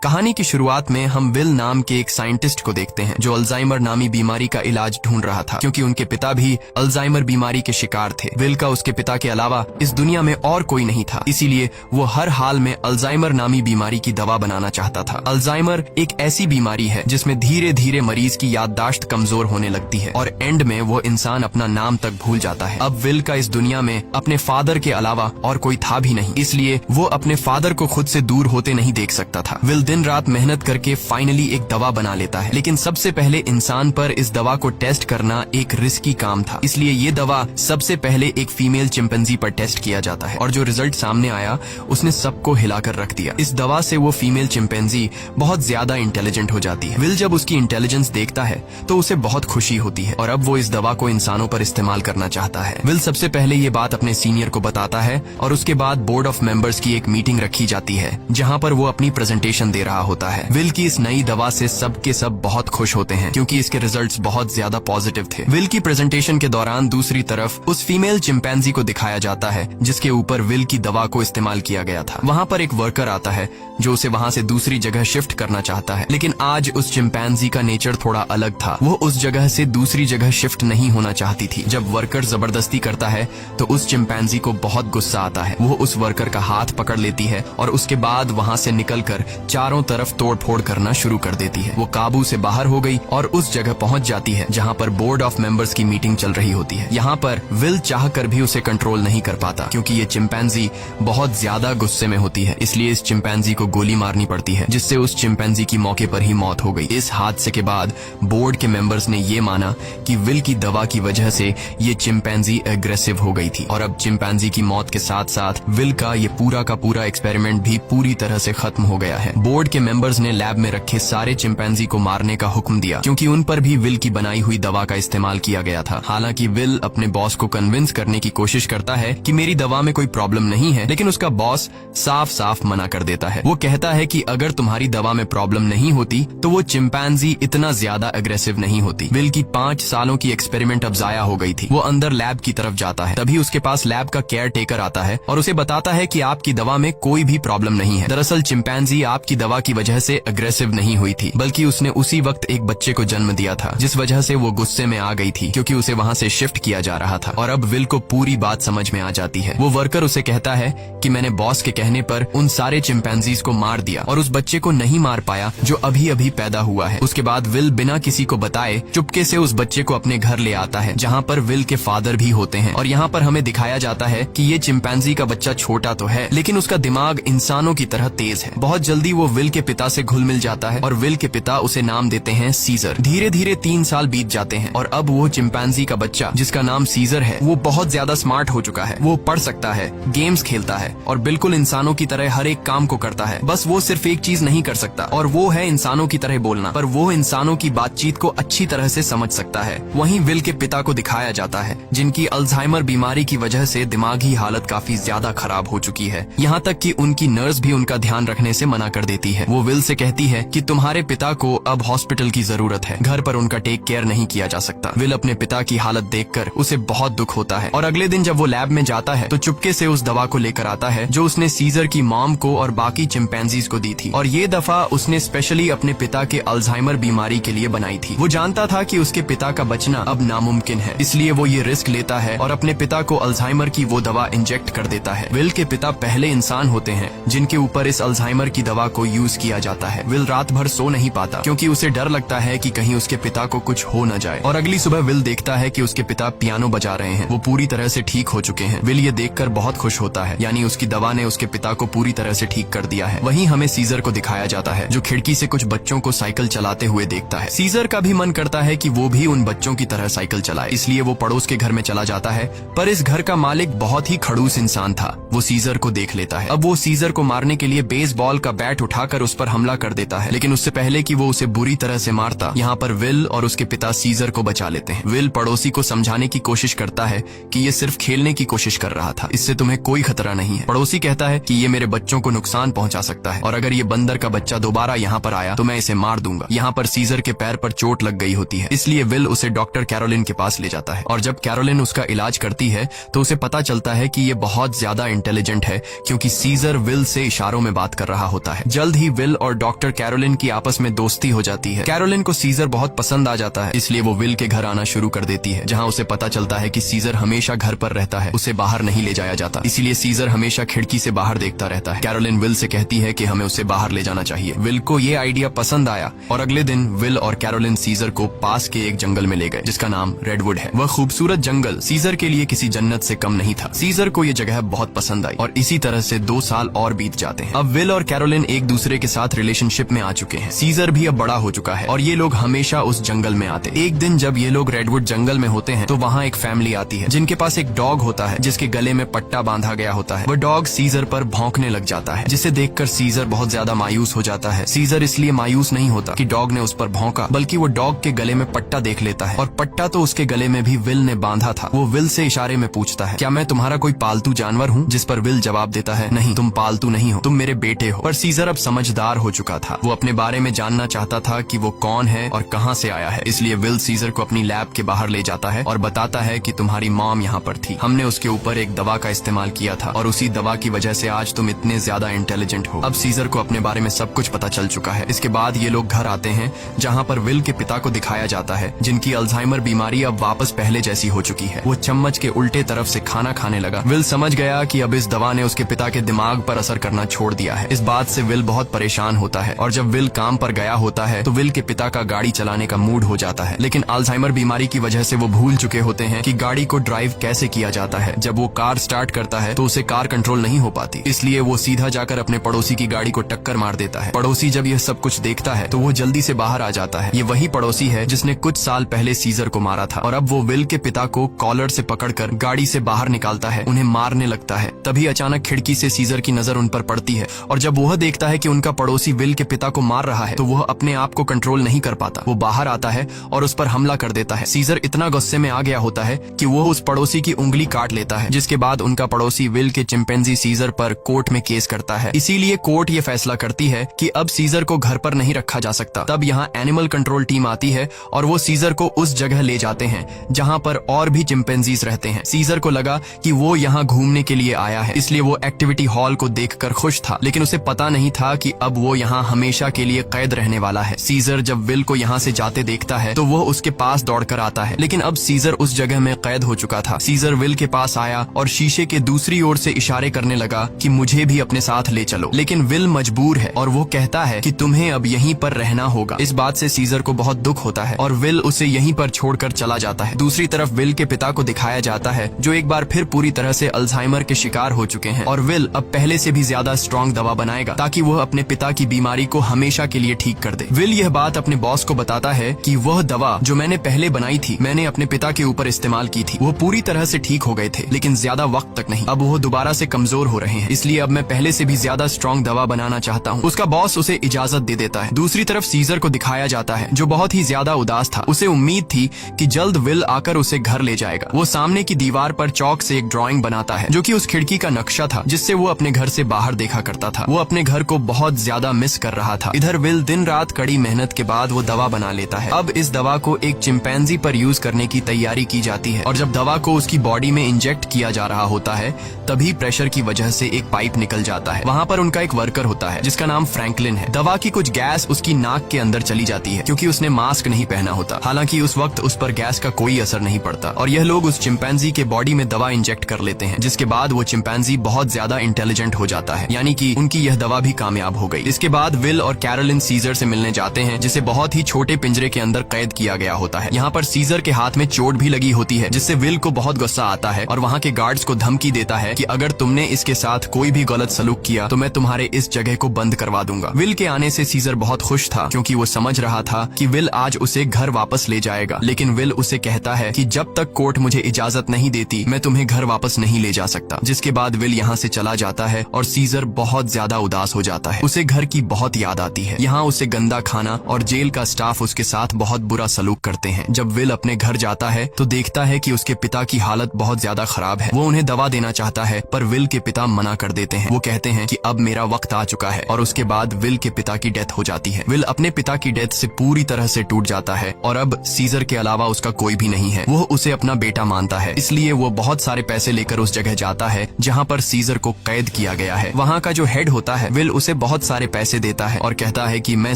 कहानी की शुरुआत में हम विल नाम के एक साइंटिस्ट को देखते हैं जो अल्जाइमर नामी बीमारी का इलाज ढूंढ रहा था, क्योंकि उनके पिता भी अल्जाइमर बीमारी के शिकार थे। विल का उसके पिता के अलावा इस दुनिया में और कोई नहीं था, इसीलिए वो हर हाल में अल्जाइमर नामी बीमारी की दवा बनाना चाहता था। अल्जाइमर एक ऐसी बीमारी है जिसमें धीरे धीरे मरीज की याददाश्त कमजोर होने लगती है और एंड में वो इंसान अपना नाम तक भूल जाता है। अब विल का इस दुनिया में अपने फादर के अलावा और कोई था भी नहीं, इसलिए वो अपने फादर को खुद से दूर होते नहीं देख सकता था। विल दिन रात मेहनत करके फाइनली एक दवा बना लेता है, लेकिन सबसे पहले इंसान पर इस दवा को टेस्ट करना एक रिस्की काम था, इसलिए ये दवा सबसे पहले एक फीमेल चिंपैंजी पर टेस्ट किया जाता है और जो रिजल्ट सामने आया उसने सबको हिलाकर रख दिया। इस दवा से वो फीमेल चिंपैंजी बहुत ज्यादा इंटेलिजेंट हो जाती है। विल जब उसकी इंटेलिजेंस देखता है तो उसे बहुत खुशी होती है और अब वो इस दवा को इंसानों पर इस्तेमाल करना चाहता है। विल सबसे पहले ये बात अपने सीनियर को बताता है और उसके बाद बोर्ड ऑफ मेंबर्स की एक मीटिंग रखी जाती है जहाँ पर वो अपनी प्रेजेंटेशन दे रहा होता है। विल की इस नई दवा से सब के सब बहुत खुश होते हैं क्योंकि इसके रिजल्ट्स बहुत ज्यादा पॉजिटिव थे। विल की प्रेजेंटेशन के दौरान दूसरी तरफ उस फीमेल चिंपैंजी को दिखाया जाता है जिसके ऊपर विल की दवा को इस्तेमाल किया गया था। वहाँ पर एक वर्कर आता है जो उसे वहाँ से दूसरी जगह शिफ्ट करना चाहता है, लेकिन आज उस चिंपैंजी का नेचर थोड़ा अलग था। वो उस जगह से दूसरी जगह शिफ्ट नहीं होना चाहती थी। जब वर्कर जबरदस्ती करता है तो उस चिंपैंजी को बहुत गुस्सा आता है। वो उस वर्कर का हाथ पकड़ लेती है और उसके बाद वहाँ से निकलकर चारों तरफ तोड़फोड़ करना शुरू कर देती है। वो काबू से बाहर हो गई और उस जगह पहुंच जाती है जहाँ पर बोर्ड ऑफ मेंबर्स की मीटिंग चल रही होती है। यहाँ पर विल चाहकर भी उसे कंट्रोल नहीं कर पाता क्योंकि ये चिंपैंजी बहुत ज्यादा गुस्से में होती है, इसलिए इस चिंपैंजी को गोली मारनी पड़ती है जिससे उस चिंपैंजी की मौके पर ही मौत हो गई। इस हादसे के बाद बोर्ड के मेंबर्स ने ये माना कि विल की दवा की वजह से ये चिंपैंजी एग्रेसिव हो गई थी और अब चिंपैंजी की मौत के साथ साथ विल का ये पूरा का पूरा एक्सपेरिमेंट भी पूरी तरह से खत्म हो गया है। बोर्ड के मेंबर्स ने लैब में रखे सारे चिंपैंजी को मारने का हुक्म दिया क्योंकि उन पर भी विल की बनाई हुई दवा का इस्तेमाल किया गया था। हालांकि विल अपने बॉस को कन्विंस करने की कोशिश करता है कि मेरी दवा में कोई प्रॉब्लम नहीं है, लेकिन उसका बॉस साफ साफ मना कर देता है। वो कहता है कि अगर तुम्हारी दवा में प्रॉब्लम नहीं होती तो वो चिंपैंजी इतना ज्यादा अग्रेसिव नहीं होती। विल की 5 सालों की एक्सपेरिमेंट अब जाया हो गई थी। वो अंदर लैब की तरफ जाता है, तभी उसके पास लैब का केयर टेकर आता है और उसे बताता है कि आपकी दवा में कोई भी प्रॉब्लम नहीं है। दरअसल चिंपैंजी आपकी दवा की वजह से अग्रेसिव नहीं हुई थी, बल्कि उसने उसी वक्त एक बच्चे को जन्म दिया था जिस वजह से वो गुस्से में आ गई थी क्योंकि उसे वहाँ से शिफ्ट किया जा रहा था। और अब विल को पूरी बात समझ में आ जाती है। वो वर्कर उसे कहता है कि मैंने बॉस के कहने पर उन सारे चिंपैंजीज को मार दिया और उस बच्चे को नहीं मार पाया जो अभी अभी पैदा हुआ है। उसके बाद विल बिना किसी को बताए चुपके से उस बच्चे को अपने घर ले आता है जहाँ पर विल के फादर भी होते हैं और यहाँ पर हमें दिखाया जाता है कि ये चिंपैंजी का बच्चा छोटा तो है लेकिन उसका दिमाग इंसानों की तरह तेज है। बहुत जल्दी वो विल के पिता से घुल मिल जाता है और विल के पिता उसे नाम देते हैं सीजर। धीरे धीरे 3 साल बीत जाते हैं और अब वो चिंपैंजी का बच्चा जिसका नाम सीजर है वो बहुत ज्यादा स्मार्ट हो चुका है। वो पढ़ सकता है, गेम्स खेलता है और बिल्कुल इंसानों की तरह हर एक काम को करता है। बस वो सिर्फ एक चीज नहीं कर सकता और वो है इंसानों की तरह बोलना, पर वो इंसानों की बातचीत को अच्छी तरह से समझ सकता है। वहीं विल के पिता को दिखाया जाता है जिनकी अल्जाइमर बीमारी की वजह से दिमागी हालत काफी ज्यादा खराब हो चुकी है, यहाँ तक कि उनकी नर्स भी उनका ध्यान रखने से मना कर देती है। वो विल से कहती है कि तुम्हारे पिता को अब हॉस्पिटल की जरूरत है, घर पर उनका टेक केयर नहीं किया जा सकता। विल अपने पिता की हालत देखकर उसे बहुत दुख होता है और अगले दिन जब वो लैब में जाता है तो चुपके से उस दवा को लेकर आता है जो उसने सीजर की मॉम को और बाकी चिंपैंजीज को दी थी और ये दफा उसने स्पेशली अपने पिता के अल्जाइमर बीमारी के लिए बनाई थी। वो जानता था कि उसके पिता का बचना अब नामुमकिन है, इसलिए वो ये रिस्क लेता है और अपने पिता को अल्जाइमर की वो दवा इंजेक्ट कर देता है। विल के पिता पहले इंसान होते हैं जिनके ऊपर इस अल्जाइमर की दवा को यूज किया जाता है। विल रात भर सो नहीं पाता क्योंकि उसे डर लगता है कि कहीं उसके पिता को कुछ हो न जाए और अगली सुबह विल देखता है कि उसके पिता पियानो बजा रहे हैं। वो पूरी तरह से ठीक हो चुके हैं। विल ये देखकर बहुत खुश होता है, यानी उसकी दवा ने उसके पिता को पूरी तरह से ठीक कर दिया है। वहीं हमें सीजर को दिखाया जाता है जो खिड़की से कुछ बच्चों को साइकिल चलाते हुए देखता है। सीजर का भी मन करता है कि वो भी उन बच्चों की तरह साइकिल चलाए, इसलिए वो पड़ोस के घर में चला जाता है, पर इस घर का मालिक बहुत ही खड़ूस इंसान था। वो सीजर को देख लेता है। अब वो सीजर को मारने के लिए बेसबॉल का बैट उठाकर उस पर हमला कर देता है, लेकिन उससे पहले कि वो उसे बुरी तरह से मारता, यहाँ पर विल और उसके पिता सीजर को बचा लेते हैं। विल पड़ोसी को समझाने की कोशिश करता है कि ये सिर्फ खेलने की कोशिश कर रहा था, इससे तुम्हें कोई खतरा नहीं है। पड़ोसी कहता है कि ये मेरे बच्चों को नुकसान पहुंचा सकता है और अगर ये बंदर का बच्चा दोबारा यहाँ पर आया तो मैं इसे मार दूंगा। यहाँ पर सीजर के पैर पर चोट लग गई होती है, इसलिए विल उसे डॉक्टर कैरोलिन के पास ले जाता है और जब कैरोलिन उसका इलाज करती है तो उसे पता चलता है कि ये बहुत ज्यादा इंटेलिजेंट है क्योंकि सीजर विल से इशारों में बात कर रहा होता है। जल्द जल्द ही विल और डॉक्टर कैरोलिन की आपस में दोस्ती हो जाती है। कैरोलिन को सीजर बहुत पसंद आ जाता है, इसलिए वो विल के घर आना शुरू कर देती है, जहाँ उसे पता चलता है कि सीजर हमेशा घर पर रहता है, उसे बाहर नहीं ले जाया जाता, इसीलिए सीजर हमेशा खिड़की से बाहर देखता रहता है। कैरोलिन विल से कहती है कि हमें उसे बाहर ले जाना चाहिए। विल को ये आइडिया पसंद आया और अगले दिन विल और कैरोलिन सीजर को पास के एक जंगल में ले गए, जिसका नाम रेडवुड है। वह खूबसूरत जंगल सीजर के लिए किसी जन्नत से कम नहीं था। सीजर को ये जगह बहुत पसंद आई और इसी तरह से 2 साल और बीत जाते हैं। अब विल और कैरोलिन एक दूसरे के साथ रिलेशनशिप में आ चुके हैं। सीजर भी अब बड़ा हो चुका है और ये लोग हमेशा उस जंगल में आते। एक दिन जब ये लोग रेडवुड जंगल में होते हैं तो वहाँ एक फैमिली आती है जिनके पास एक डॉग होता है जिसके गले में पट्टा बांधा गया होता है। वह डॉग सीजर पर भौंकने लग जाता है, जिसे देखकर सीजर बहुत ज्यादा मायूस हो जाता है। सीजर इसलिए मायूस नहीं होता कि डॉग ने उस पर भौंका, बल्कि वो डॉग के गले में पट्टा देख लेता है और पट्टा तो उसके गले में भी विल ने बांधा था। वो विल से इशारे में पूछता है, क्या मैं तुम्हारा कोई पालतू जानवर हूँ? जिस पर विल जवाब देता है, नहीं, तुम पालतू नहीं हो, तुम मेरे बेटे हो। पर सीजर अब समझदार हो चुका था। वो अपने बारे में जानना चाहता था कि वो कौन है और कहाँ से आया है, इसलिए विल सीजर को अपनी लैब के बाहर ले जाता है और बताता है कि तुम्हारी मॉम यहाँ पर थी, हमने उसके ऊपर एक दवा का इस्तेमाल किया था और उसी दवा की वजह से आज तुम इतने ज्यादा इंटेलिजेंट हो। अब सीजर को अपने बारे में सब कुछ पता चल चुका है। इसके बाद ये लोग घर आते हैं जहाँ पर विल के पिता को दिखाया जाता है, जिनकी अल्जाइमर बीमारी अब वापस पहले जैसी हो चुकी है। वो चम्मच के उल्टे तरफ से खाना खाने लगा। विल समझ गया कि अब इस दवा ने उसके पिता के दिमाग पर असर करना छोड़ दिया है। इस बात से विल बहुत परेशान होता है और जब विल काम पर गया होता है तो विल के पिता का गाड़ी चलाने का मूड हो जाता है, लेकिन अल्जाइमर बीमारी की वजह से वो भूल चुके होते हैं कि गाड़ी को ड्राइव कैसे किया जाता है। जब वो कार स्टार्ट करता है तो उसे कार कंट्रोल नहीं हो पाती, इसलिए वो सीधा जाकर अपने पड़ोसी की गाड़ी को टक्कर मार देता है। पड़ोसी जब यह सब कुछ देखता है तो वो जल्दी से बाहर आ जाता है। ये वही पड़ोसी है जिसने कुछ साल पहले सीजर को मारा था और अब वो विल के पिता को कॉलर से पकड़कर गाड़ी से बाहर निकालता है, उन्हें मारने लगता है। तभी अचानक खिड़की से सीजर की नजर उन पर पड़ती है और जब वह देखता है कि उनका पड़ोसी विल के पिता को मार रहा है तो वह अपने आप को कंट्रोल नहीं कर पाता। वो बाहर आता है और उस पर हमला कर देता है। सीजर इतना गुस्से में आ गया होता है कि वो उस पड़ोसी की उंगली काट लेता है, जिसके बाद उनका पड़ोसी विल के चिंपैंजी सीजर पर कोर्ट में केस करता है। इसीलिए कोर्ट ये फैसला करती है कि अब सीजर को घर पर नहीं रखा जा सकता। तब यहाँ एनिमल कंट्रोल टीम आती है और वो सीजर को उस जगह ले जाते हैं जहाँ पर और भी चिंपैंजीज रहते हैं। सीजर को लगा कि वो यहाँ घूमने के लिए आया है, इसलिए वो एक्टिविटी हॉल को देखकर खुश था, लेकिन उसे पता नहीं था कि अब वो यहाँ हमेशा के लिए कैद रहने वाला है। सीजर जब विल को यहाँ से जाते देखता है तो वो उसके पास दौड़कर आता है, लेकिन अब सीजर उस जगह में कैद हो चुका था। सीजर विल के पास आया और शीशे के दूसरी ओर से इशारे करने लगा कि मुझे भी अपने साथ ले चलो, लेकिन विल मजबूर है और वो कहता है कि तुम्हें अब यहीं पर रहना होगा। इस बात से सीजर को बहुत दुख होता है और विल उसे यहीं पर छोड़कर चला जाता है। दूसरी तरफ विल के पिता को दिखाया जाता है जो एक बार फिर पूरी तरह से अल्जाइमर के शिकार हो चुके हैं और विल अब पहले से भी ज्यादा स्ट्रॉन्ग दवा बनाएगा ताकि वह अपने पिता की बीमारी को हमेशा के लिए ठीक कर दे। विल यह बात अपने बॉस को बताता है कि वह दवा जो मैंने पहले बनाई थी मैंने अपने पिता के ऊपर इस्तेमाल की थी। वो पूरी तरह से ठीक हो गए थे, लेकिन ज्यादा वक्त तक नहीं। अब वो दोबारा से कमजोर हो रहे हैं, इसलिए अब मैं पहले से भी ज्यादा स्ट्रॉन्ग दवा बनाना चाहता हूँ। उसका बॉस उसे इजाजत दे देता है। दूसरी तरफ सीजर को दिखाया जाता है जो बहुत ही ज्यादा उदास था। उसे उम्मीद थी कि जल्द विल आकर उसे घर ले जाएगा। वो सामने की दीवार पर चौक से एक ड्राइंग बनाता है जो कि उस खिड़की का नक्शा था जिससे वो अपने घर से बाहर देखा करता था। वो अपने घर को बहुत ज्यादा मिस कर रहा था। इधर विल दिन रात कड़ी मेहनत के बाद वो दवा बना लेता है। अब इस दवा को एक चिंपैंजी पर यूज करने की तैयारी की जाती है और जब दवा को उसकी बॉडी में इंजेक्ट किया जा रहा होता है तभी प्रेशर की वजह से एक पाइप निकल जाता है। वहाँ पर उनका एक वर्कर होता है जिसका नाम फ्रैंकलिन है। दवा की कुछ गैस उसकी नाक के अंदर चली जाती है क्योंकि उसने मास्क नहीं पहना होता। हालांकि उस वक्त उस पर गैस का कोई असर नहीं पड़ता और यह लोग उस चिंपैंजी के बॉडी में दवा इंजेक्ट कर लेते हैं, जिसके बाद वो चिंपैंजी बहुत ज्यादा इंटेलिजेंट हो जाता है, यानी कि उनकी यह दवा भी कामयाब हो गई। इसके बाद विल और कैरोलिन सीजर से मिलने जाते हैं जिसे बहुत ही छोटे पिंजरे के अंदर कैद किया गया होता है। यहाँ पर सीजर के हाथ में चोट भी लगी होती है जिससे विल को बहुत गुस्सा आता है और वहाँ के गार्ड्स को धमकी देता है कि अगर तुमने इसके साथ कोई भी गलत सलूक किया तो मैं तुम्हारे इस जगह को बंद करवा दूंगा। विल के आने से सीजर बहुत खुश था क्योंकि वो समझ रहा था कि विल आज उसे घर वापस ले जाएगा, लेकिन विल उसे कहता है कि जब तक कोर्ट मुझे इजाजत नहीं देती मैं तुम्हें घर वापस नहीं ले जा सकता। जिसके बाद विल यहाँ से चला जाता है और सीजर बहुत ज्यादा उदास हो जाता है। उसे घर की बहुत याद आती है। यहाँ उसे गंदा खाना और जेल का स्टाफ उसके साथ बहुत बुरा सलूक करते हैं। जब विल अपने घर जाता है तो देखता है कि उसके पिता की हालत बहुत ज्यादा खराब है। वो उन्हें दवा देना चाहता है पर विल के पिता मना कर देते हैं। वो कहते हैं कि अब मेरा वक्त आ चुका है और उसके बाद विल के पिता की डेथ हो जाती है। विल अपने पिता की डेथ से पूरी तरह से टूट जाता है और अब सीजर के अलावा उसका कोई भी नहीं है। वो उसे अपना बेटा मानता है, इसलिए वो बहुत सारे पैसे लेकर उस जगह जाता है जहाँ पर सीजर को कैद किया गया है। वहाँ का जो हेड होता है विल उसे उन्हें बहुत सारे पैसे देता है और कहता है कि मैं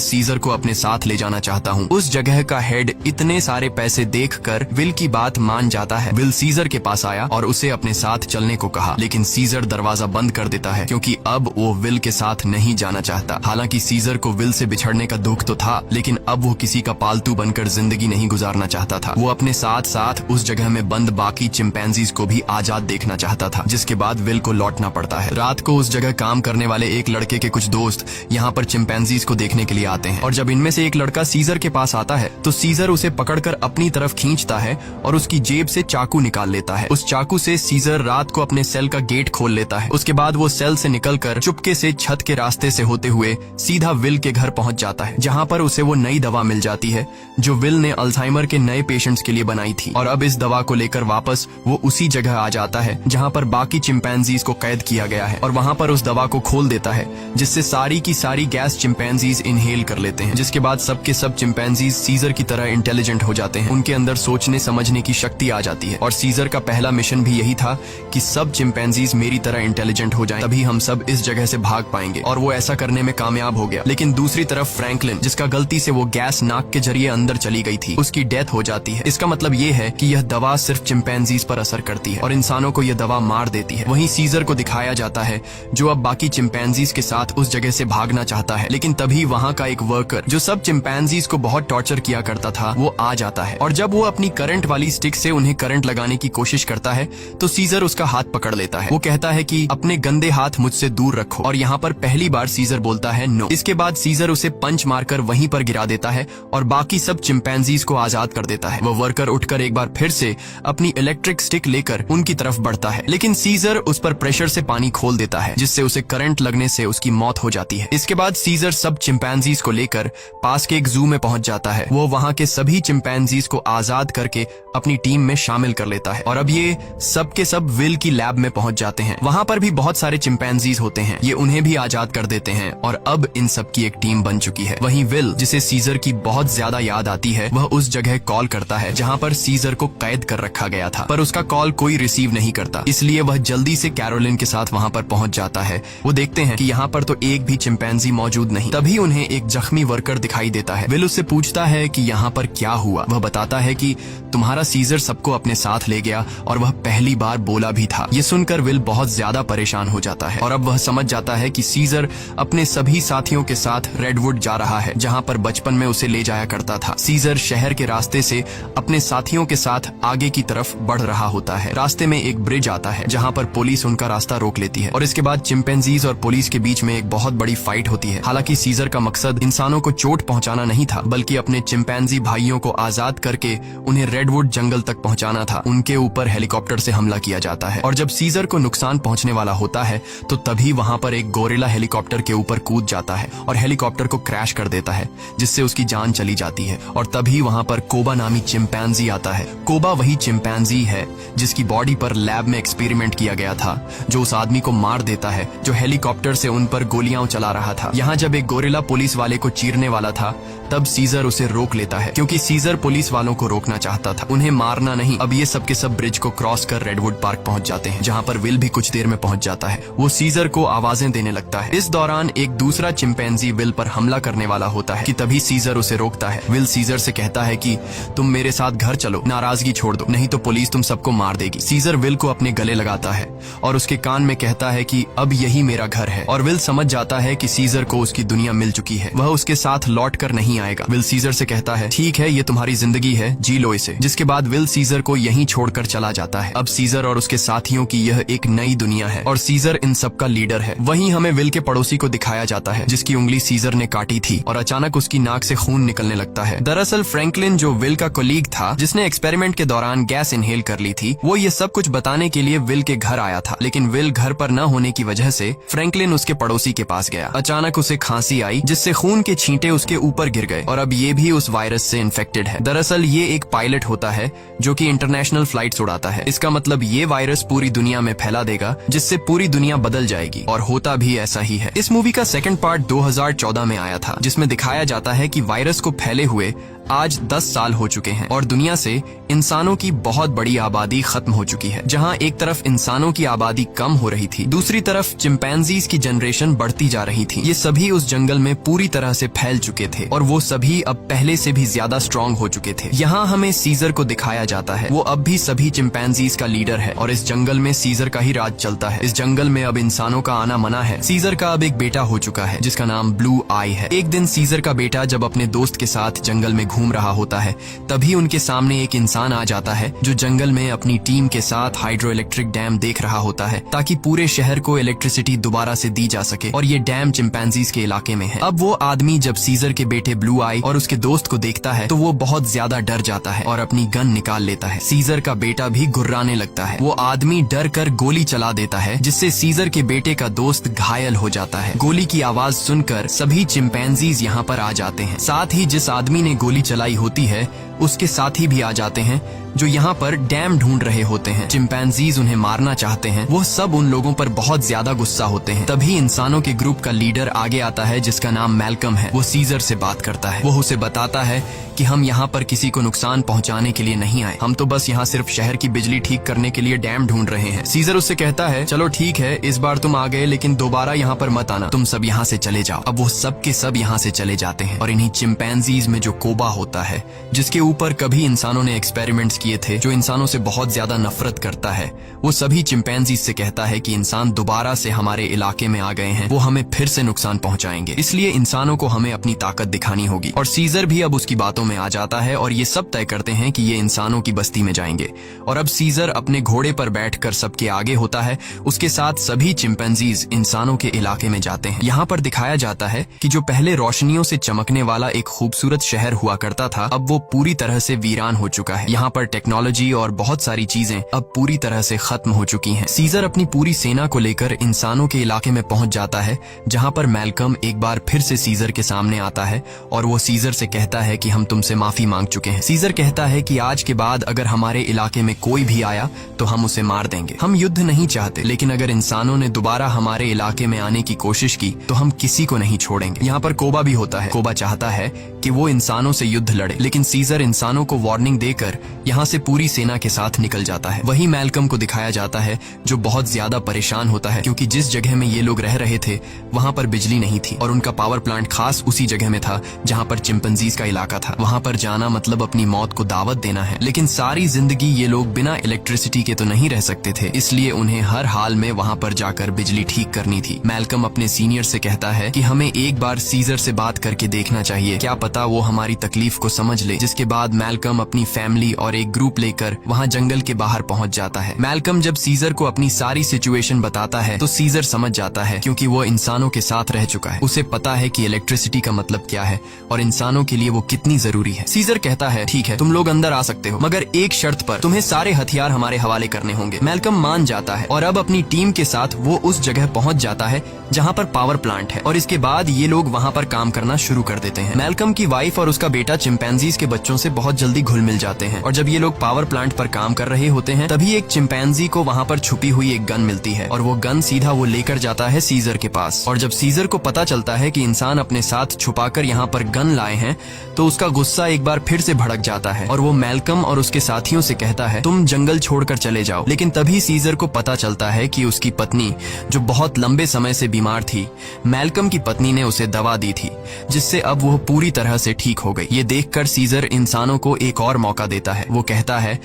सीजर को अपने साथ ले जाना चाहता हूँ। उस जगह का हेड इतने सारे पैसे देखकर विल की बात मान जाता है। विल सीजर के पास आया और उसे अपने साथ चलने को कहा, लेकिन सीजर दरवाजा बंद कर देता है क्योंकि अब वो विल के साथ नहीं जाना चाहता। हालांकि सीजर को विल से बिछड़ने का दुख तो था, लेकिन अब वो किसी का पालतू बनकर जिंदगी नहीं गुजारना चाहता था। वो अपने साथ साथ उस जगह में बंद बाकी चिंपैंजीज को भी आजाद देखना चाहता था, जिसके बाद विल को लौटना पड़ता है। रात को उस जगह काम करने वाले एक लड़के के कुछ दोस्त यहाँ पर चिंपैंजीज को देखने के लिए आते हैं और जब इनमें से एक लड़का सीजर के पास आता है तो सीजर उसे पकड़कर अपनी तरफ खींचता है और उसकी जेब से चाकू निकाल लेता है। उस चाकू से सीजर रात को अपने सेल का गेट खोल लेता है। उसके बाद वो सेल से निकलकर चुपके से छत के रास्ते से होते हुए सीधा विल के घर पहुंच जाता है, जहाँ पर उसे वो नई दवा मिल जाती है जो विल ने अल्जाइमर के नए पेशेंट्स के लिए बनाई थी। और अब इस दवा को लेकर वापस वो उसी जगह आ जाता है जहाँ पर बाकी चिंपैंजीज को कैद किया गया है और वहाँ पर उस दवा को खोल देता है, जिससे सारी की सारी गैस चिंपैंजीज इनहेल कर लेते हैं। जिसके बाद सबके सब चिंपैंजीज सीजर की तरह इंटेलिजेंट हो जाते हैं। उनके अंदर सोचने समझने की शक्ति आ जाती है और सीजर का पहला मिशन भी यही था कि सब चिंपैंजीज मेरी तरह इंटेलिजेंट हो जाएं, तभी हम सब इस जगह से भाग पाएंगे। और वो ऐसा करने में कामयाब हो गया। लेकिन दूसरी तरफ फ्रैंकलिन, जिसका गलती से वो गैस नाक के जरिए अंदर चली गई थी, उसकी डेथ हो जाती है। इसका मतलब ये है कि यह दवा सिर्फ चिंपैंजीज पर असर करती है और इंसानों को यह दवा मार देती है। वहीं सीजर को दिखाया जाता है जो अब बाकी चिंपैंजीज के साथ उस जगह से भागना चाहता है, लेकिन तभी वहाँ का एक वर्कर जो सब चिंपैंजीज को बहुत टॉर्चर किया करता था वो आ जाता है और जब वो अपनी करंट वाली स्टिक से उन्हें करंट लगाने की कोशिश करता है तो सीजर उसका हाथ पकड़ लेता है। वो कहता है कि अपने गंदे हाथ मुझसे दूर रखो और यहाँ पर पहली बार सीजर बोलता है नो। इसके बाद सीजर उसे पंच मारकर वहीं पर गिरा देता है और बाकी सब चिंपैंजीज को आजाद कर देता है। वो वर्कर उठकर एक बार फिर से अपनी इलेक्ट्रिक स्टिक लेकर उनकी तरफ बढ़ता है, लेकिन सीजर उस पर प्रेशर से पानी खोल देता है, जिससे उसे करंट लगने से उसकी मौत हो जाती है। इसके बाद सीजर सब चिंपैंजीज को लेकर पास के एक जू में पहुंच जाता है। वो वहाँ के सभी चिंपैंजीज को आजाद करके अपनी टीम में शामिल कर लेता है और अब ये सब के सब विल की लैब में पहुंच जाते हैं। वहाँ पर भी बहुत सारे चिंपैंजीज होते हैं, ये उन्हें भी आजाद कर देते हैं और अब इन सब की एक टीम बन चुकी है। वहीं विल, जिसे सीजर की बहुत ज्यादा याद आती है, वह उस जगह कॉल करता है जहाँ पर सीजर को कैद कर रखा गया था, पर उसका कॉल कोई रिसीव नहीं करता। इसलिए वह जल्दी से कैरोलिन के साथ वहाँ पर पहुंच जाता है। वो देखते हैं कि यहाँ पर तो एक भी चिंपैंजी मौजूद नहीं। तभी उन्हें एक जख्मी वर्कर दिखाई देता है। विल उससे पूछता है कि यहाँ पर क्या हुआ। वह बताता है कि तुम्हारा सीजर सबको अपने साथ ले गया और वह पहली बार बोला भी था। ये सुनकर विल बहुत ज्यादा परेशान हो जाता है और अब वह समझ जाता है कि सीजर अपने सभी साथियों के साथ रेडवुड जा रहा है, जहाँ पर बचपन में उसे ले जाया करता था। सीजर शहर के रास्ते से अपने साथियों के साथ आगे की तरफ बढ़ रहा होता है। रास्ते में एक ब्रिज आता है जहाँ पर पुलिस उनका रास्ता रोक लेती है और इसके बाद चिंपैंजीज और पुलिस के बीच में एक बहुत बड़ी फाइट होती है। हालांकि सीजर का मकसद इंसानों को चोट पहुंचाना नहीं था, बल्कि अपने चिंपैंजी भाइयों को आजाद करके उन्हें रेडवुड जंगल तक पहुंचाना था। उनके ऊपर हेलीकॉप्टर से हमला किया जाता है और जब सीजर को नुकसान पहुंचने वाला होता है तो तभी वहां पर एक गोरिल्ला हेलीकॉप्टर के ऊपर कूद जाता है और हेलीकॉप्टर को क्रैश कर देता है, जिससे उसकी जान चली जाती है। और तभी वहां पर कोबा नामी चिंपैंजी आता है। कोबा वही चिंपैंजी है जिसकी बॉडी पर लैब में एक्सपेरिमेंट किया गया था, जो उस आदमी को मार देता है जो हेलीकॉप्टर से उन पर गोलियां चला रहा था। यहाँ जब एक गोरिल्ला पुलिस वाले को चीरने वाला था तब सीजर उसे रोक लेता है, क्योंकि सीजर पुलिस वालों को रोकना चाहता था, उन्हें मारना नहीं। अब ये सब के सब ब्रिज को क्रॉस कर रेडवुड पार्क पहुंच जाते हैं, जहाँ पर विल भी कुछ देर में पहुंच जाता है। वो सीजर को आवाजें देने लगता है। इस दौरान एक दूसरा चिंपैंजी विल पर हमला करने वाला होता है कि तभी सीजर उसे रोकता है। विल सीजर से कहता है कि तुम मेरे साथ घर चलो, नाराजगी छोड़ दो, नहीं तो पुलिस तुम सबको मार देगी। सीजर विल को अपने गले लगाता है और उसके कान में कहता है कि अब यही मेरा घर है। और विल समझ जाता है कि सीजर को उसकी दुनिया मिल चुकी है, वह उसके साथ लौट कर नहीं आएगा। विल सीजर से कहता है ठीक है, ये तुम्हारी जिंदगी है, जी लो इसे। जिसके बाद विल सीजर को यहीं छोड़कर चला जाता है। अब सीजर और उसके साथियों की यह एक नई दुनिया है और सीजर इन सब का लीडर है। वहीं हमें विल के पड़ोसी को दिखाया जाता है जिसकी उंगली सीजर ने काटी थी और अचानक उसकी नाक से खून निकलने लगता है। दरअसल फ्रैंकलिन, जो विल का कोलीग था जिसने एक्सपेरिमेंट के दौरान गैस इनहेल कर ली थी, वो ये सब कुछ बताने के लिए विल के घर आया था। लेकिन विल घर पर न होने की वजह से फ्रैंकलिन उसके पड़ोसी के पास गया। अचानक उसे खांसी आई जिससे खून के छींटे उसके ऊपर गिर गए और अब ये भी उस वायरस से इन्फेक्टेड है। दरअसल ये एक पायलट होता है जो कि इंटरनेशनल फ्लाइट्स उड़ाता है। इसका मतलब ये वायरस पूरी दुनिया में फैला देगा, जिससे पूरी दुनिया बदल जाएगी, और होता भी ऐसा ही है। इस मूवी का सेकंड पार्ट 2014 में आया था, जिसमें दिखाया जाता है कि वायरस को फैले हुए आज 10 साल हो चुके हैं और दुनिया से इंसानों की बहुत बड़ी आबादी खत्म हो चुकी है। जहां एक तरफ इंसानों की आबादी कम हो रही थी, दूसरी तरफ चिंपैंजीज की जनरेशन बढ़ती जा रही थी। ये सभी उस जंगल में पूरी तरह से फैल चुके थे और वो सभी अब पहले से भी ज्यादा स्ट्रांग हो चुके थे। यहाँ हमें सीजर को दिखाया जाता है। वो अब भी सभी चिंपैंजीज का लीडर है और इस जंगल में सीजर का ही राज चलता है। इस जंगल में अब इंसानों का आना मना है। सीजर का अब एक बेटा हो चुका है जिसका नाम ब्लू आई है। एक दिन सीजर का बेटा जब अपने दोस्त के साथ जंगल में घूम रहा होता है, तभी उनके सामने एक इंसान आ जाता है जो जंगल में अपनी टीम के साथ हाइड्रो इलेक्ट्रिक डैम देख रहा होता है ताकि पूरे शहर को इलेक्ट्रिसिटी दोबारा से दी जा सके और ये डैम चिंपैंजीज के इलाके में है। अब वो आदमी जब सीजर के बेटे ब्लू आई और उसके दोस्त को देखता है तो वो बहुत ज्यादा डर जाता है और अपनी गन निकाल लेता है। सीजर का बेटा भी घुर्राने लगता है। वो आदमी डर कर गोली चला देता है जिससे सीजर के बेटे का दोस्त घायल हो जाता है। गोली की आवाज सुनकर सभी चिंपैंजीज यहाँ पर आ जाते हैं। साथ ही जिस आदमी ने गोली चलाई होती है उसके साथी भी आ जाते हैं जो यहाँ पर डैम ढूंढ रहे होते हैं। चिंपैंजीज उन्हें मारना चाहते हैं। वो सब उन लोगों पर बहुत ज्यादा गुस्सा होते हैं। तभी इंसानों के ग्रुप का लीडर आगे आता है जिसका नाम मैल्कम है। वो सीजर से बात करता है। वो उसे बताता है कि हम यहाँ पर किसी को नुकसान पहुँचाने के लिए नहीं आए, हम तो बस यहाँ सिर्फ शहर की बिजली ठीक करने के लिए डैम ढूंढ रहे हैं। सीजर उससे कहता है चलो ठीक है, इस बार तुम आ गए लेकिन दोबारा यहाँ पर मत आना, तुम सब यहाँ से चले जाओ। अब वो सब के सब यहाँ से चले जाते हैं और इन्हीं चिंपैंजीज में जो कोबा होता है जिसके ऊपर कभी इंसानों ने एक्सपेरिमेंट्स किए थे, जो इंसानों से बहुत ज्यादा नफरत करता है, वो सभी चिंपैंजीज से कहता है कि इंसान दोबारा से हमारे इलाके में आ गए हैं, वो हमें फिर से नुकसान पहुंचाएंगे, इसलिए इंसानों को हमें अपनी ताकत दिखानी होगी। और सीजर भी अब उसकी बातों में आ जाता है और ये सब तय करते हैं कि ये इंसानों की बस्ती में जाएंगे। और अब सीजर अपने घोड़े पर बैठकर सबके आगे होता है। उसके साथ सभी चिंपैंजीज इंसानों के इलाके में जाते हैं। यहाँ पर दिखाया जाता है कि जो पहले रोशनियों से चमकने वाला एक खूबसूरत शहर हुआ करता था, अब वो पूरी तरह से वीरान हो चुका है। यहाँ पर टेक्नोलॉजी और बहुत सारी चीजें अब पूरी तरह से खत्म हो चुकी हैं। सीजर अपनी पूरी सेना को लेकर इंसानों के इलाके में पहुंच जाता है, जहां पर मैल्कम एक बार फिर से सीजर के सामने आता है और वो सीजर से कहता है कि हम तुमसे माफी मांग चुके हैं। सीजर कहता है कि आज के बाद अगर हमारे इलाके में कोई भी आया तो हम उसे मार देंगे। हम युद्ध नहीं चाहते, लेकिन अगर इंसानों ने दोबारा हमारे इलाके में आने की कोशिश की तो हम किसी को नहीं छोड़ेंगे। यहाँ पर कोबा भी होता है। कोबा चाहता है कि वो इंसानों से युद्ध लड़े, लेकिन सीजर इंसानों को वार्निंग देकर यहाँ से पूरी सेना के साथ निकल जाता है। वही मैल्कम को दिखाया जाता है जो बहुत ज्यादा परेशान होता है क्योंकि जिस जगह में ये लोग रह रहे थे वहाँ पर बिजली नहीं थी और उनका पावर प्लांट खास उसी जगह में था जहाँ पर चिंपैंजीज का इलाका था। वहाँ पर जाना मतलब अपनी मौत को दावत देना है, लेकिन सारी जिंदगी ये लोग बिना इलेक्ट्रिसिटी के तो नहीं रह सकते थे, इसलिए उन्हें हर हाल में वहाँ पर जाकर बिजली ठीक करनी थी। मैल्कम अपने सीनियर से कहता है कि हमें एक बार सीजर से बात करके देखना चाहिए, क्या पता वो हमारी तकलीफ को समझ ले। जिसके बाद मैल्कम अपनी फैमिली और एक ग्रुप लेकर वहाँ जंगल के बाहर पहुँच जाता है। मैल्कम जब सीजर को अपनी सारी सिचुएशन बताता है तो सीजर समझ जाता है क्योंकि वो इंसानों के साथ रह चुका है। उसे पता है कि इलेक्ट्रिसिटी का मतलब क्या है और इंसानों के लिए वो कितनी जरूरी है। सीजर कहता है ठीक है, तुम लोग अंदर आ सकते हो, मगर एक शर्त पर, तुम्हें सारे हथियार हमारे हवाले करने होंगे। मैल्कम मान जाता है और अब अपनी टीम के साथ वो उस जगह पहुँच जाता है जहाँ पर पावर प्लांट है और इसके बाद ये लोग वहाँ पर काम करना शुरू कर देते हैं। मैल्कम की वाइफ और उसका बेटा चिंपैंजीज के बच्चों से बहुत जल्दी घुल मिल जाते हैं और जब ये लोग पावर प्लांट पर काम कर रहे होते हैं तभी एक चिंपैंजी को वहाँ पर छुपी हुई एक गन मिलती है और वो गन सीधा वो लेकर जाता है सीजर के पास। और जब सीजर को पता चलता है कि इंसान अपने साथ छुपाकर यहाँ पर गन लाए हैं तो उसका गुस्सा एक बार फिर से भड़क जाता है और वो मैल्कम और उसके साथियों से कहता है तुम जंगल छोड़कर चले जाओ। लेकिन तभी सीजर को पता चलता है कि उसकी पत्नी जो बहुत लंबे समय से बीमार थी, मैल्कम की पत्नी ने उसे दवा दी थी जिससे अब वो पूरी तरह से ठीक हो गई। ये देखकर सीजर इंसानों को एक और मौका देता है। वो कहता है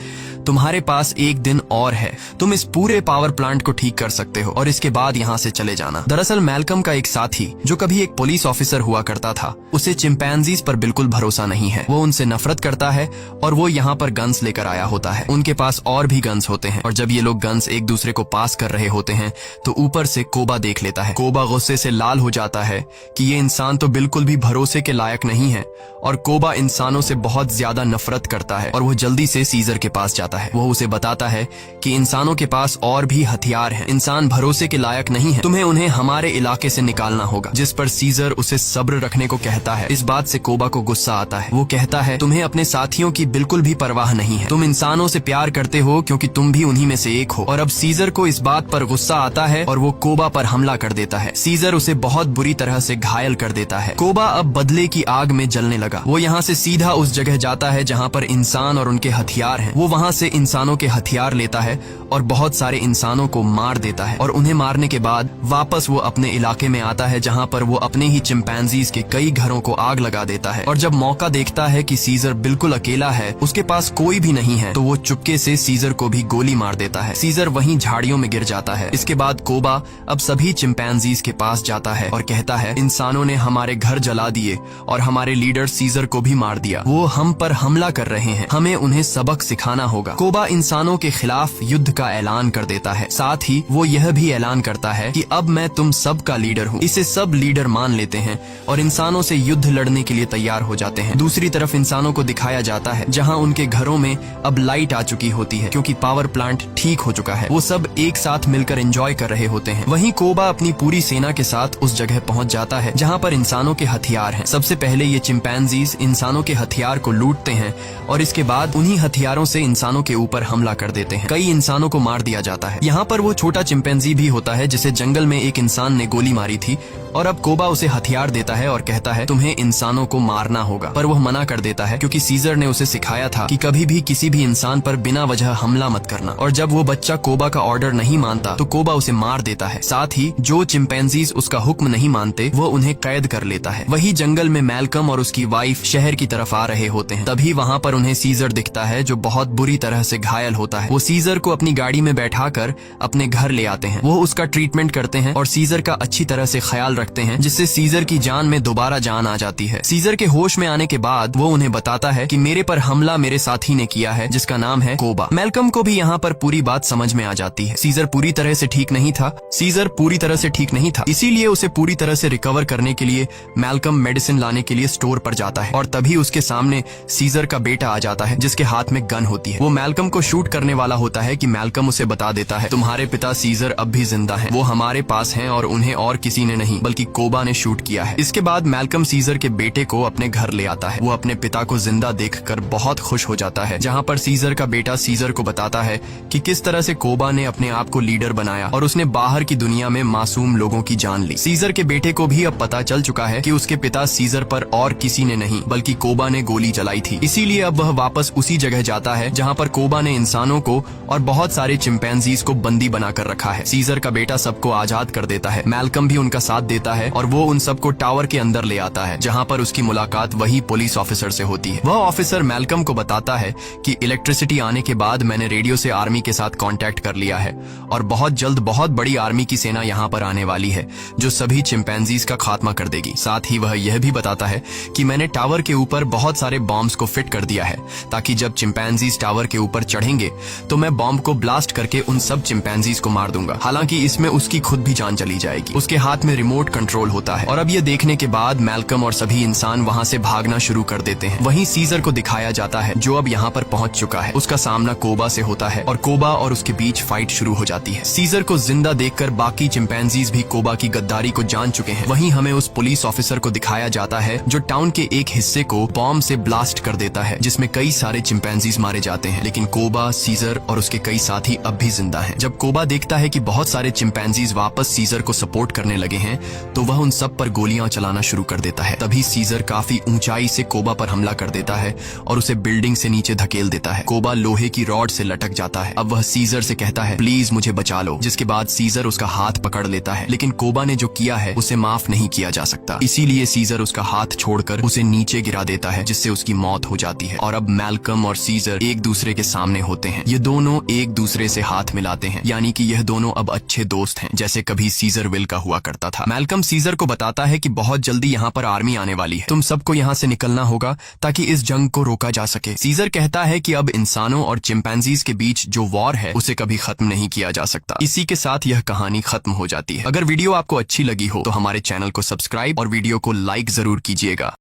तुम्हारे पास एक दिन और है, तुम इस पूरे पावर प्लांट को ठीक कर सकते हो और इसके बाद यहाँ से चले जाना। दरअसल मैल्कम का एक साथी जो कभी एक पुलिस ऑफिसर हुआ करता था, उसे चिंपैंजीज पर बिल्कुल भरोसा नहीं है। वो उनसे नफरत करता है और वो यहाँ पर गन्स लेकर आया होता है। उनके पास और भी गन्स होते हैं और जब ये लोग गन्स एक दूसरे को पास कर रहे होते हैं तो ऊपर से कोबा देख लेता है। कोबा गुस्से से लाल हो जाता है कि ये इंसान तो बिल्कुल भी भरोसे के लायक नहीं है और कोबा इंसानों से बहुत ज्यादा नफरत करता है और वो जल्दी से सीजर के पास जाता है। जाता है। वो उसे बताता है कि इंसानों के पास और भी हथियार हैं, इंसान भरोसे के लायक नहीं है, तुम्हें उन्हें हमारे इलाके से निकालना होगा। जिस पर सीजर उसे सब्र रखने को कहता है। इस बात से कोबा को गुस्सा आता है। वो कहता है, तुम्हें अपने साथियों की बिल्कुल भी परवाह नहीं है, तुम इंसानों से प्यार करते हो क्योंकि तुम भी उन्हीं में से एक हो। और अब सीजर को इस बात पर गुस्सा आता है और वो कोबा पर हमला कर देता है। सीजर उसे बहुत बुरी तरह से घायल कर देता है। कोबा अब बदले की आग में जलने लगा। वो यहाँ से सीधा उस जगह जाता है जहाँ पर इंसान और उनके हथियार हैं। वो वहाँ से इंसानों के हथियार लेता है और बहुत सारे इंसानों को मार देता है। और उन्हें मारने के बाद वापस वो अपने इलाके में आता है जहाँ पर वो अपने ही चिंपैंजीज के कई घरों को आग लगा देता है। और जब मौका देखता है कि सीजर बिल्कुल अकेला है, उसके पास कोई भी नहीं है, तो वो चुपके से सीजर को भी गोली मार देता है। सीजर वहीं झाड़ियों में गिर जाता है। इसके बाद कोबा अब सभी चिंपैंजीज के पास जाता है और कहता है, इंसानों ने हमारे घर जला दिए और हमारे लीडर सीजर को भी मार दिया। वो हम पर हमला कर रहे हैं, हमें उन्हें सबक सिखाना होगा। कोबा इंसानों के खिलाफ युद्ध का ऐलान कर देता है। साथ ही वो यह भी ऐलान करता है कि अब मैं तुम सब का लीडर हूँ। इसे सब लीडर मान लेते हैं और इंसानों से युद्ध लड़ने के लिए तैयार हो जाते हैं। दूसरी तरफ इंसानों को दिखाया जाता है जहाँ उनके घरों में अब लाइट आ चुकी होती है क्योंकि पावर प्लांट ठीक हो चुका है। वो सब एक साथ मिलकर एंजॉय कर रहे होते हैं। वहीं कोबा अपनी पूरी सेना के साथ उस जगह पहुंच जाता है जहाँ पर इंसानों के हथियार हैं। सबसे पहले ये चिंपैंजीज इंसानों के हथियार को लूटते हैं और इसके बाद उन्हीं हथियारों से इंसानों के ऊपर हमला कर देते हैं। कई इंसानों को मार दिया जाता है। यहाँ पर वो छोटा चिंपैंजी भी होता है जिसे जंगल में एक इंसान ने गोली मारी थी और अब कोबा उसे हथियार देता है और कहता है, तुम्हें इंसानों को मारना होगा। पर वह मना कर देता है क्योंकि सीजर ने उसे सिखाया था कि कभी भी किसी भी इंसान पर बिना वजह हमला मत करना। और जब वो बच्चा कोबा का ऑर्डर नहीं मानता तो कोबा उसे मार देता है। साथ ही जो चिंपैंजीज उसका हुक्म नहीं मानते वो उन्हें कैद कर लेता है। वही जंगल में मैल्कम और उसकी वाइफ शहर की तरफ आ रहे होते हैं। तभी वहाँ पर उन्हें सीजर दिखता है जो बहुत बुरी तरह से घायल होता है। वो सीजर को अपनी गाड़ी में बैठाकर अपने घर ले आते हैं। वो उसका ट्रीटमेंट करते हैं और सीजर का अच्छी तरह से ख्याल रखते हैं जिससे सीजर की जान में दोबारा जान आ जाती है। सीजर के होश में आने के बाद वो उन्हें बताता है कि मेरे पर हमला मेरे साथी ने किया है जिसका नाम है कोबा। मैल्कम को भी यहाँ पर पूरी बात समझ में आ जाती है। सीजर पूरी तरह से ठीक नहीं था, इसीलिए उसे पूरी तरह से रिकवर करने के लिए मैल्कम मेडिसिन लाने के लिए स्टोर पर जाता है और तभी उसके सामने सीजर का बेटा आ जाता है जिसके हाथ में गन होती है। वो मैल्कम को शूट करने वाला होता है कि मैल्कम उसे बता देता है, तुम्हारे पिता सीजर अब भी जिंदा हैं, वो हमारे पास हैं और उन्हें और किसी ने नहीं बल्कि कोबा ने शूट किया है। इसके बाद मैल्कम सीजर के बेटे को अपने घर ले आता है। वो अपने पिता को जिंदा देखकर बहुत खुश हो जाता है, जहाँ पर सीजर का बेटा सीजर को बताता है कि किस तरह से कोबा ने अपने आप को लीडर बनाया और उसने बाहर की दुनिया में मासूम लोगों की जान ली। सीजर के बेटे को भी अब पता चल चुका है कि उसके पिता सीजर पर और किसी ने नहीं बल्कि कोबा ने गोली चलाई थी। इसीलिए अब वह वापस उसी जगह जाता है जहाँ पर कोबा ने इंसानों को और बहुत सारे चिंपैंजीज को बंदी बनाकर रखा है। सीजर का बेटा सबको आजाद कर देता है। मैल्कम भी उनका साथ देता है और वो उन सबको टावर के अंदर ले आता है जहाँ पर उसकी मुलाकात वही पुलिस ऑफिसर से होती है। वह ऑफिसर मैल्कम को बताता है कि इलेक्ट्रिसिटी आने के बाद मैंने रेडियो से आर्मी के साथ कांटेक्ट कर लिया है और बहुत जल्द बहुत बड़ी आर्मी की सेना यहाँ पर आने वाली है जो सभी चिंपैंजीज का खात्मा कर देगी। साथ ही वह यह भी बताता है कि मैंने टावर के ऊपर बहुत सारे बॉम्ब्स को फिट कर दिया है ताकि जब चिंपैंजीज टावर के ऊपर चढ़ेंगे तो मैं बॉम्ब को ब्लास्ट करके उन सब चिंपैंजीज को मार दूंगा। हालांकि इसमें उसकी खुद भी जान चली जाएगी। उसके हाथ में रिमोट कंट्रोल होता है और अब ये देखने के बाद मैल्कम और सभी इंसान वहाँ से भागना शुरू कर देते हैं। वहीं सीजर को दिखाया जाता है जो अब यहाँ पर पहुंच चुका है। उसका सामना कोबा से होता है और कोबा और उसके बीच फाइट शुरू हो जाती है। सीजर को जिंदा देखकर बाकी चिंपैंजीज भी कोबा की गद्दारी को जान चुके हैं। वहीं हमें उस पुलिस ऑफिसर को दिखाया जाता है जो टाउन के एक हिस्से को बॉम्ब से ब्लास्ट कर देता है जिसमें कई सारे चिंपैंजीज मारे जाते हैं, लेकिन कोबा, सीजर और उसके कई साथी अब भी जिंदा हैं। जब कोबा देखता है कि बहुत सारे चिंपैंजीज वापस सीजर को सपोर्ट करने लगे हैं तो वह उन सब पर गोलियां चलाना शुरू कर देता है। तभी सीजर काफी ऊंचाई से कोबा पर हमला कर देता है और उसे बिल्डिंग से नीचे धकेल देता है। कोबा लोहे की रॉड से लटक जाता है। अब वह सीजर से कहता है, प्लीज मुझे बचा लो, जिसके बाद सीजर उसका हाथ पकड़ लेता है, लेकिन कोबा ने जो किया है उसे माफ नहीं किया जा सकता। इसीलिए सीजर उसका हाथ छोड़कर उसे नीचे गिरा देता है जिससे उसकी मौत हो जाती है। और अब मैल्कम और सीजर एक दूसरे के सामने होते हैं। ये दोनों एक दूसरे से हाथ मिलाते हैं, यानी कि यह दोनों अब अच्छे दोस्त हैं, जैसे कभी सीजर विल का हुआ करता था। मैल्कम सीजर को बताता है कि बहुत जल्दी यहाँ पर आर्मी आने वाली है, तुम सबको यहाँ से निकलना होगा ताकि इस जंग को रोका जा सके। सीजर कहता है कि अब इंसानों और चिंपैंजीज के बीच जो वॉर है उसे कभी खत्म नहीं किया जा सकता। इसी के साथ यह कहानी खत्म हो जाती है। अगर वीडियो आपको अच्छी लगी हो तो हमारे चैनल को सब्सक्राइब और वीडियो को लाइक जरूर कीजिएगा।